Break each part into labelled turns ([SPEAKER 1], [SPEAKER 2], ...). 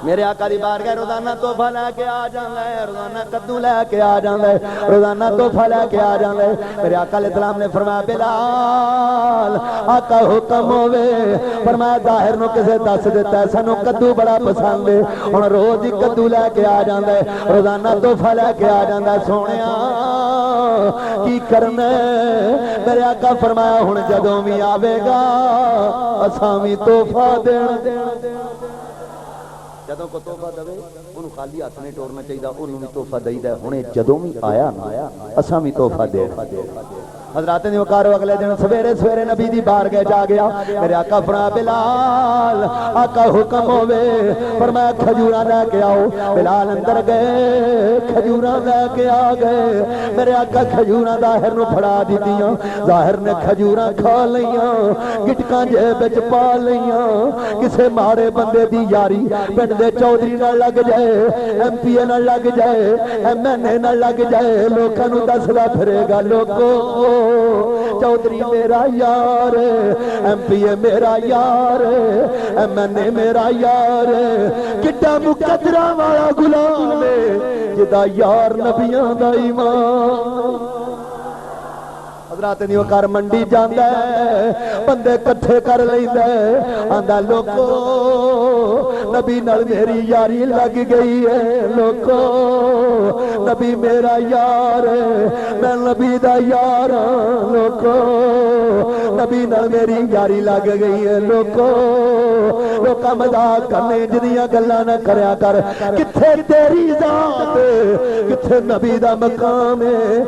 [SPEAKER 1] میرے آقا دی بارگاہ روزانہ تحفہ لے کے آ جاندا ہے، روزانہ کدو لے کے آ جاندا ہے، روزانہ تحفہ لے کے آ جاندا ہے۔ میرے آقا علیہ السلام نے فرمایا بلال آقا حکم ہوے، فرمایا ظاہر نو کسے دس دیتا ہے سانو کدو بڑا پسند ہے، ہن روز ہی کدو لے کے آ جاندا ہے، روزانہ تحفہ لے کے آ جاندا ہے۔ سونیا کی کرنا ہے؟ میرے آقا فرمایا ہن جدوں بھی آوے گا اساں وی تحفہ دین، جدوں کو تحفہ دے انہوں خالی ہاتھ نہیں ٹورنا چاہیے، انہوں بھی تحفہ دئی دا ہے۔ ہنے جدوں بھی آیا نا اساں بھی تحفہ دے۔ حضرات نے وقارو اگلے دن سویرے سویرے نبی دی بارگاہ جا گیا، میرے آقا فرمایا بلال آقا حکم ہوے، فرمایا کھجوراں لے کے آؤ۔ بلال اندر گئے کھجوراں لے کے آ گئے، میرے آقا کھجوراں ظاہر نو پھڑا دتیاں، ظاہر نے کھجوراں کھا لیاں، گٹکاں جیب وچ پا لیاں۔ کسے ماڑے بندے دی یاری پنڈ دے چودھری نال لگ جائے، ایم پی اے نال لگ جائے، ایم این اے نال لگ جائے، لوکاں نوں دسدا پھرے گا لوکو چودھری میرا یار، ایم پی اے میرا یار، ایم این اے میرا یار، کڈا مقدرہ والا غلام ہے جدا یار نبیاں دا ایمان۔ حضرات نے وقار منڈی جاندا ہے، بندے کٹھے کر لیندا ہے، آندا لوکو نبی نال میری یاری لگ گئی ہے، لوکو نبی میرا یار ہے، میں نبی دا یار ہاں، لوکو نبی نال میری یاری لگ گئی ہے، لوکو لوکا مذاق کرنے جنیاں گلاں نہ کریا کر، کتھے تیری ذات کتھے نبی دا مقام ہے،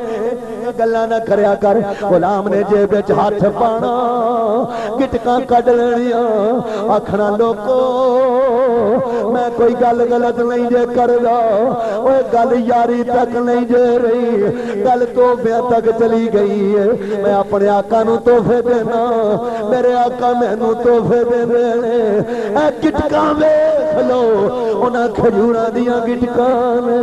[SPEAKER 1] گلاں نہ کریا کر۔ غلام نے جیب وچ ہاتھ پانا، گٹکاں کڈ لینیاں، آکھنا لوکو میں کوئی گل غلط نہیں جے کردا، اوے گل یاری تک نہیں جے رہی، گل تحفے تک چلی گئی ہے۔ میں اپنے آقا نو تحفے دینا، میرے آقا مینوں تحفے دے نے، اے گٹکاں ویکھ لو انہاں کھجوراں دیاں گٹکاں نے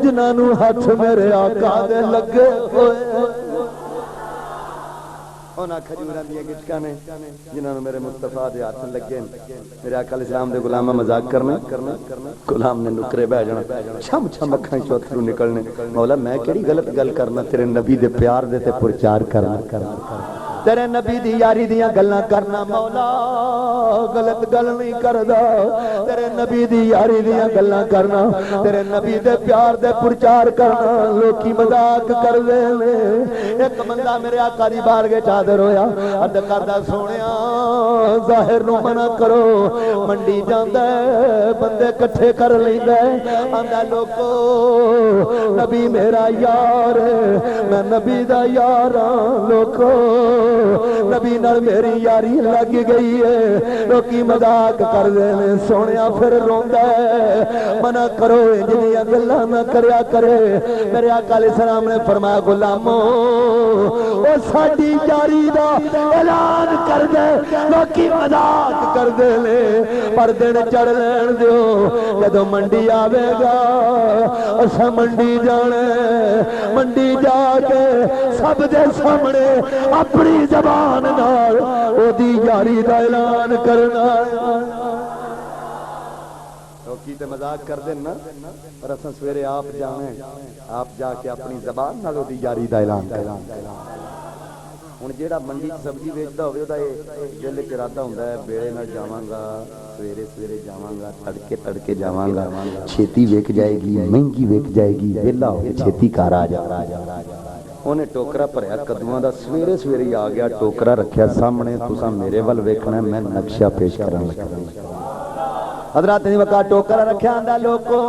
[SPEAKER 1] جنہاں نوں ہاتھ میرے آقا دے لگے ہوئے، انہاں کھجوراں دیاں گٹکاں نے جنہاں نوں میرے مصطفیٰ دے ہاتھ لگے۔ میرے آقا علیہ السلام دے غلاماں مذاق کرنا، غلام نے نکرے بہ جانا، چھم چھم اکھاں چوں اتھرو نکلنے، مولا میں کیڑی غلط گل کرنا، تیرے نبی دے پیار دے تے پرچار کرنا، تیرے نبی دی یاری دیاں گلاں کرنا، مولا غلط گل نہیں کردا، تیرے نبی دی یاری دیاں گلاں کرنا، تیرے نبی دے پیار دے پرچار کرنا، لوکی مذاق کر دے نے۔ ایک بندہ میرے آقا دی بارگاہ چادر ہویا، عرض کردا سونیا ظاہر نو منع کرو، منڈی جاندا ہے بندے کٹھے کر لیندا ہے، آندا لوکو نبی میرا یار ہے، میں نبی دا یار ہاں، لوکو نبی نال میری یاری لگ گئی ہے، لوکی مذاق کر دے نے۔ سونیا پھر روندا ہے، منع کرو انجیاں گلاں نہ کریا کرے۔ میرے آقا علیہ السلام نے فرمایا غلامو او ساڈی یاری دا اعلان کر دے، لوکی مذاق کر دے نے، پر دن چڑھ لین دیو، جدوں منڈی آوے گا اساں منڈی جانے، منڈی جا کے سب دے سامنے اپنی زبان نال او دی یاری دا اعلان کرنا۔ لوکی تے مذاق کر دین نا، پر اساں سویرے آپ جاویں، آپ جا کے اپنی زبان نال او دی یاری دا اعلان کرنا۔ ہن جیڑا منڈی سبزی ویچدا ہوے اودا دل وچ ارادہ ہوندا ہے بیڑے نال جاواں گا، سویرے سویرے جاواں گا، تڑکے جاواں گا، چھیتی وک جائے گی، مہنگی وک جائے گی، ویلا ہو کے چھیتی کار آ جا۔ انہیں ٹوکرا بھریا کدواں دا، سویرے سویرے آ گیا، ٹوکرا رکھیا سامنے، تساں میرے ول ویکھنا ہے، میں نقشہ پیش کرن لگا۔ حضرات نے وقت ٹوکرا رکھیا، آندا لوکو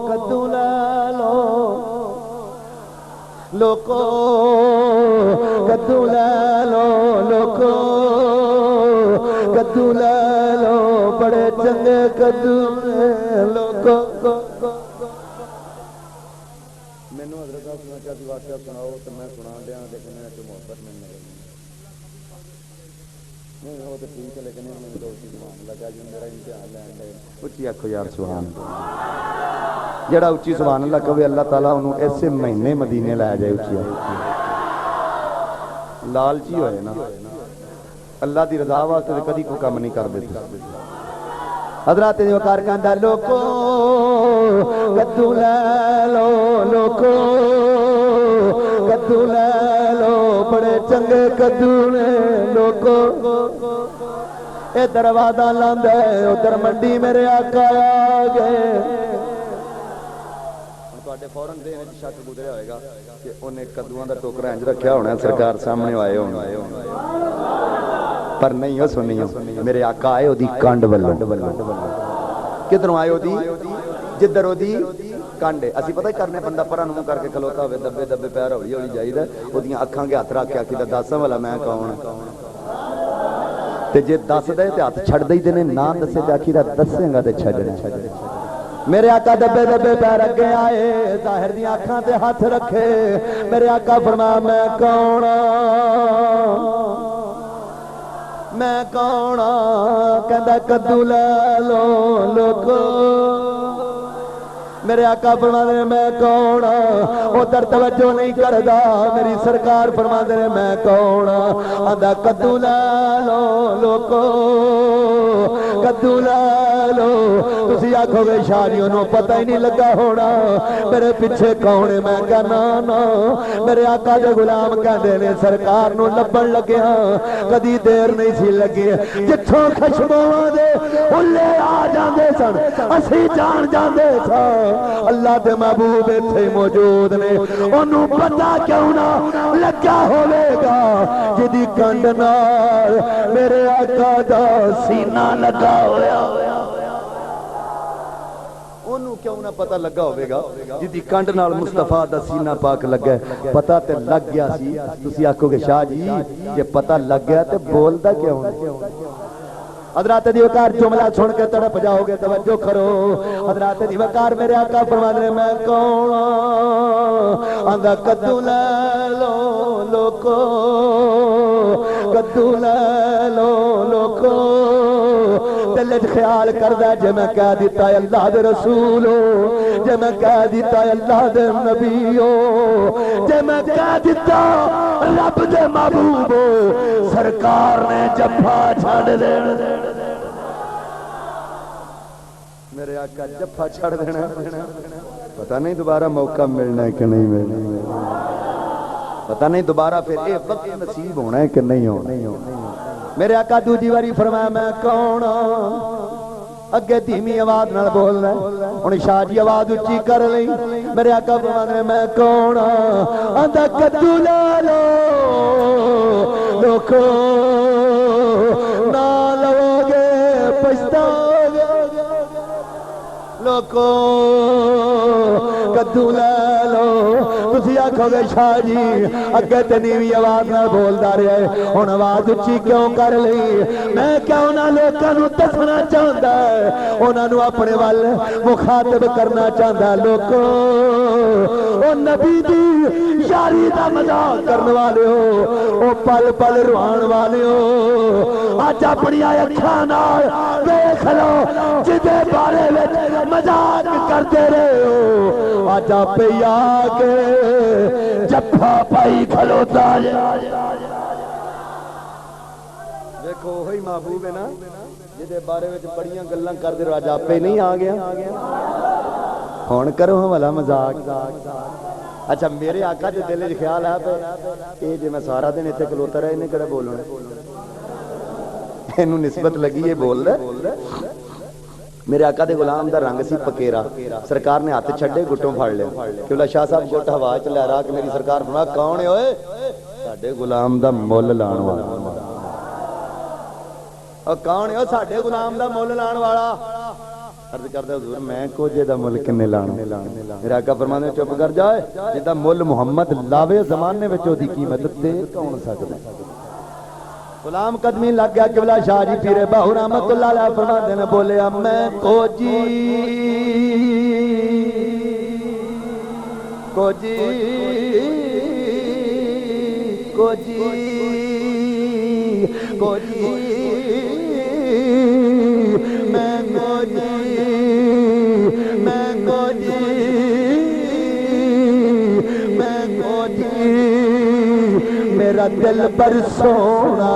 [SPEAKER 1] کدو لے لو، لوکو کدو لے لو، لوکو کدو لے لو، بڑے چنگے کدو لے لوکو۔ مینوں حضرت صاحب دی واقعہ سناؤ تو میں سنا دیا، لیکن میں تو محبت نہیں وہ تو ٹھیک ہے، لیکن میں تو سبحان اللہ کہہ جو میرا امتحان لین دے اچھی آکھو یار سبحان اللہ۔ جڑا اچھی سبحان اللہ کہے اللہ تعالیٰ انہوں ایسے مہینے مدینے لے جائے اچھی لالچی ہوئے نا، اللہ دی رضا واسطے کدی کوئی کام نہیں کر دیتے حضرات دی وقار کہندا لوکو کدو لے لو لوکو کدو لے لو بڑے چنگے کدو نے لوکو اے دروازہ لاندے ادھر منڈی میرے آقا آ گئے تواڈے فورن دے وچ شک گزریا ہوئے گا کہ انہیں کدوؤں دا ٹوکرا انج رکھیا ہونا سرکار سامنے آئے ہونے پر نہیں ہو سنیو میرے آقا آئے ہو دی کانڈ والوں کدھروں آئے ہو دی جدھر ہو دی کانڈے اسی پتہ ہی کرنے بندہ پرا نمو کر کے کھلوتا ہوئے دبے دبے پیر ہوئی ہوئی جائیدہ وہ دیاں اکھاں کے ہاتھ رکھ کے آکھیدہ داساں والا میں کون تے جے دس دے تے ہاتھ چھڑ دے دینے نا دسے تے آکھیدہ دسیں گا تے چھڑنے میرے آقا دبے دبے پیر اگے آئے ظاہر دی آنکھاں تے ہاتھ رکھے میرے آقا فرمایا میں کون کہندا کدو لے لو لوکو میرے آقا فرماندے نے میں کون ادھر توجہ نہیں کردا میری سرکار فرماندے نے میں کون آندا کدو لے لو لوکو کدو لے لو تسی آکھو گے شاہ جی انہوں پتہ ہی نہیں لگا ہونا میرے پیچھے کون ہے میں کہنا نا میرے آقا دے غلام کہندے نے سرکار نو لبن لگیا کدی دیر نہیں سی لگی جتھوں خشبواں دے اُلے آ جاندے سن اسی جان جاندے سن اللہ دے محبوب ایتھے موجود نے انہوں پتہ کیوں نہ لگا ہوئے گا جدی کنڈ نال میرے آقا دا سینہ لگا ہویا انہوں کیوں نہ پتہ لگا ہوئے گا جدی کنڈ نال مصطفیٰ دا سینہ پاک لگا ہے پتہ تے لگ گیا سی تسی آکھو گے شاہ جی یہ پتہ لگ گیا تے بول دا کیوں حضرات دی وقار جملہ سن کے تڑپ جاؤ گے توجہ کرو حضرات دی وقار میرے آقا فرماندے میں کون آندا کدو لے لو لوکو کدو لے لو لوکو دل وچ خیال کردا جے میں کہہ دیتا ہے اللہ دے رسول جے میں کہہ دیتا ہے اللہ دے نبی جے میں کہہ دیتا رب دے محبوب سرکار نے جفا چھڑ دینا میرے آقا جفا چھڑ دینا پتہ نہیں دوبارہ موقع ملنا ہے کہ نہیں ملنا پتہ نہیں دوبارہ پھر اے وقت نصیب ہونا ہے کہ نہیں ہونا میرے آقا دوجی واری فرمایا میں کون اگے دھیمی آواز نال بول رہا ہن شاہ جی آواز اچھی کر لئی میرے آقا فرماندے میں کون آندا کدو لے لو لوکو نہ لو گے پچھتاؤ گے لوکو کدو لے لو تسی آکھو گے شاہ جی اگے تے نیوی آواز نال بولدا رہیا ہے ہن آواز اچھی کیوں کر لئی میں کیوں نہ لوکاں نوں دسنا چاہندا ہے انہاں نوں اپنے ول مخاطب کرنا چاہندا لوکو او نبی دی یاری دا مذاق کرن والےو او پل پل روان والےو اج اپنی اکھاں نال ویکھ لو جدے بارے وچ مذاق کرتے رہے ہو اج آپ آ کے جفا پائی کھلوتا دیکھو وہی محبوب ہے نا جدے بارے وچ بڑیاں گلاں کردے رہو اج آپ ہی نہیں آ گیا ہن کرو والا مذاق اچھا میرے آقا دے دل وچ خیال ہے تے اے جے میں سارا دن ایتھے کھلوتا رہا اینے کڑا بولنا اینوں نسبت لگی ہے بول رہا میرے آقا دے غلام دا رنگ سی پکیرا سرکار نے ہاتھ چھڑے گٹوں پھڑ لے کہ شاہ صاحب گٹ ہوا چ لہرا کے میری سرکار فرمایا کون ہے اوئے ساڈے غلام دا مول لان والا او کون ہے او ساڈے غلام دا مول لان والا عرض کردا حضور میں کو جے دا مول کنے لانا میرے آقا فرماندے چپ کر جائے جدا مول محمد لاوے زمانے وچ او دی قیمت دے کون سکدا غلام قدمی لگ گیا قبلہ شاہ جی پیر باہو رحمت اللہ علیہ فرماندے نے بولیا میں کو جی کو جی کو جی کو جی میں کو جی میں کو جی میں کو جی میرا دل پر سونا